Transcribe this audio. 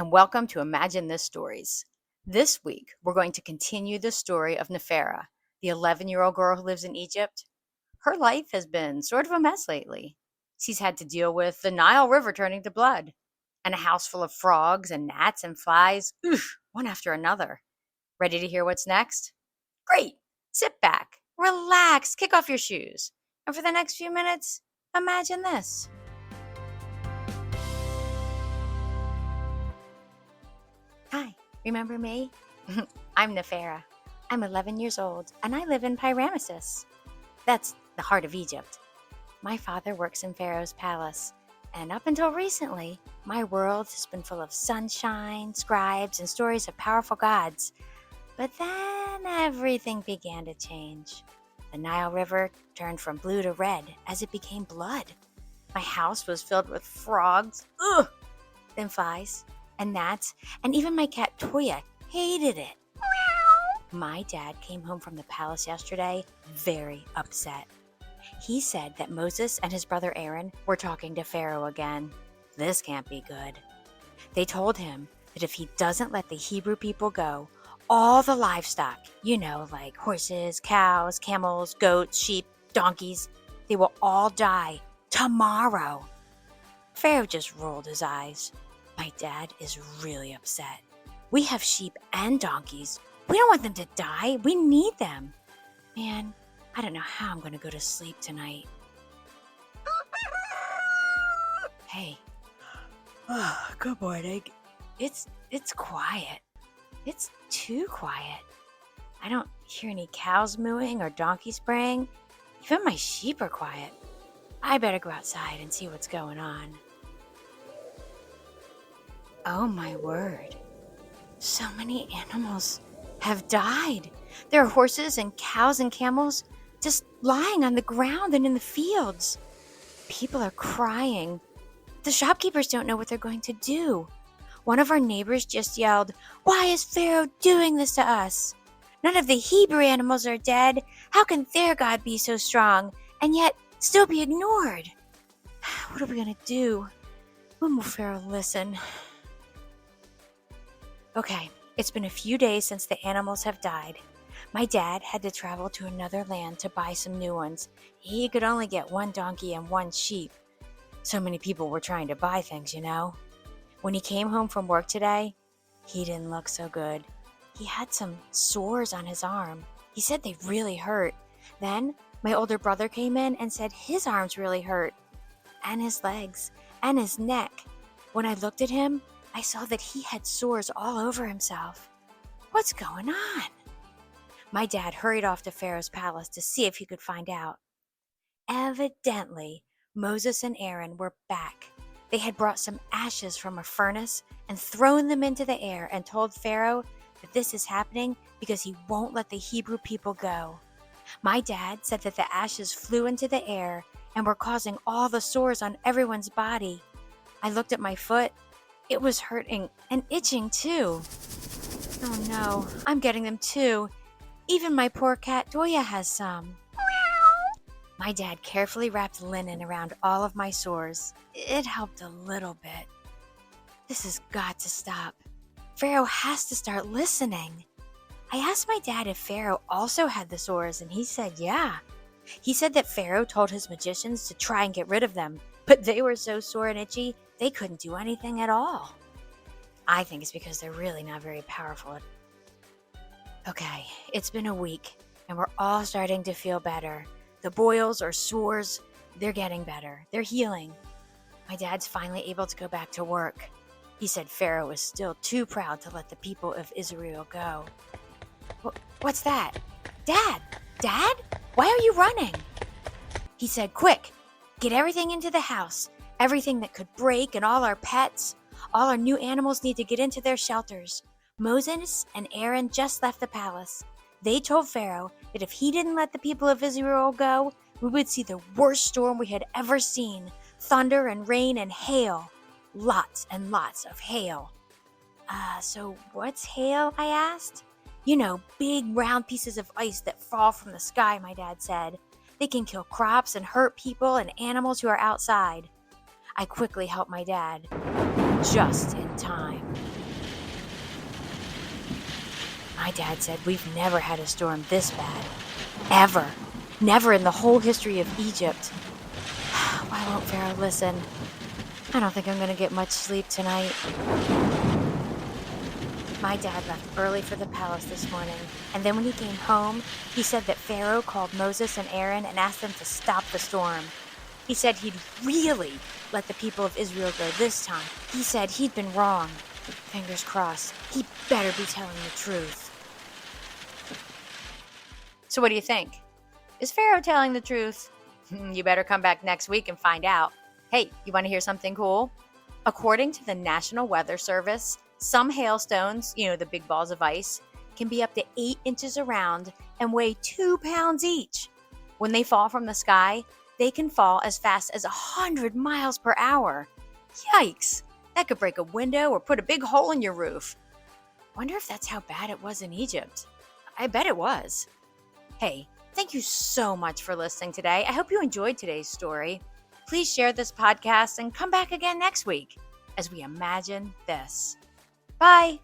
and welcome to Imagine This Stories. This week, we're going to continue the story of Nefera, the 11-year-old girl who lives in Egypt. Her life has been sort of a mess lately. She's had to deal with the Nile River turning to blood, and a house full of frogs and gnats and flies, one after another. Ready to hear what's next? Great! Sit back, relax, kick off your shoes, and for the next few minutes, imagine this. Hi, remember me? I'm Nefera. I'm 11 years old, and I live in Pyramesis. That's the heart of Egypt. My father works in Pharaoh's palace, and up until recently, my world has been full of sunshine, scribes, and stories of powerful gods. But then everything began to change. The Nile River turned from blue to red as it became blood. My house was filled with frogs, then flies, and gnats, and even my cat Toya hated it. My dad came home from the palace yesterday very upset. He said that Moses and his brother Aaron were talking to Pharaoh again. This can't be good. They told him that if he doesn't let the Hebrew people go, all the livestock, like horses, cows, camels, goats, sheep, donkeys, they will all die tomorrow. Pharaoh just rolled his eyes. My dad is really upset. We have sheep and donkeys. We don't want them to die. We need them. Man, I don't know how I'm going to go to sleep tonight. Hey. Oh, good morning. It's quiet. It's too quiet. I don't hear any cows mooing or donkeys braying. Even my sheep are quiet. I better go outside and see what's going on. Oh my word. So many animals have died. There are horses and cows and camels just lying on the ground and in the fields. People are crying. The shopkeepers don't know what they're going to do. One of our neighbors just yelled, "Why is Pharaoh doing this to us? None of the Hebrew animals are dead. How can their God be so strong and yet still be ignored? What are we going to do? When will Pharaoh listen?" Okay, it's been a few days since the animals have died. My dad had to travel to another land to buy some new ones. He could only get one donkey and one sheep. So many people were trying to buy things, When he came home from work today, he didn't look so good. He had some sores on his arm. He said they really hurt. Then my older brother came in and said his arms really hurt, and his legs, and his neck. When I looked at him, I saw that he had sores all over himself. What's going on? My dad hurried off to Pharaoh's palace to see if he could find out. Evidently, Moses and Aaron were back. They had brought some ashes from a furnace and thrown them into the air and told Pharaoh that this is happening because he won't let the Hebrew people go. My dad said that the ashes flew into the air and were causing all the sores on everyone's body. I looked at my foot. It was hurting and itching too. Oh no, I'm getting them too. Even my poor cat Doya has some. My dad carefully wrapped linen around all of my sores. It helped a little bit. This has got to stop. Pharaoh has to start listening. I asked my dad if Pharaoh also had the sores, and he said yeah. He said that Pharaoh told his magicians to try and get rid of them, but they were so sore and itchy, they couldn't do anything at all. I think it's because they're really not very powerful. Okay, it's been a week, and we're all starting to feel better. The boils or sores, they're getting better. They're healing. My dad's finally able to go back to work. He said Pharaoh is still too proud to let the people of Israel go. What's that? Dad! Dad? Why are you running? He said, "Quick, get everything into the house. Everything that could break and all our pets. All our new animals need to get into their shelters." Moses and Aaron just left the palace. They told Pharaoh that if he didn't let the people of Israel go, we would see the worst storm we had ever seen. Thunder and rain and hail. Lots and lots of hail. So what's hail? I asked. Big round pieces of ice that fall from the sky, my dad said. They can kill crops and hurt people and animals who are outside. I quickly helped my dad. Just in time. My dad said we've never had a storm this bad. Ever. Never in the whole history of Egypt. Why won't Pharaoh listen? I don't think I'm going to get much sleep tonight. My dad left early for the palace this morning, and then when he came home, he said that Pharaoh called Moses and Aaron and asked them to stop the storm. He said he'd really let the people of Israel go this time. He said he'd been wrong. Fingers crossed. He better be telling the truth. So what do you think? Is Pharaoh telling the truth? You better come back next week and find out. Hey, you want to hear something cool? According to the National Weather Service, some hailstones, the big balls of ice, can be up to 8 inches around and weigh 2 pounds each. When they fall from the sky, they can fall as fast as 100 miles per hour. Yikes! That could break a window or put a big hole in your roof. Wonder if that's how bad it was in Egypt. I bet it was. Hey, thank you so much for listening today. I hope you enjoyed today's story. Please share this podcast and come back again next week as we imagine this. Bye.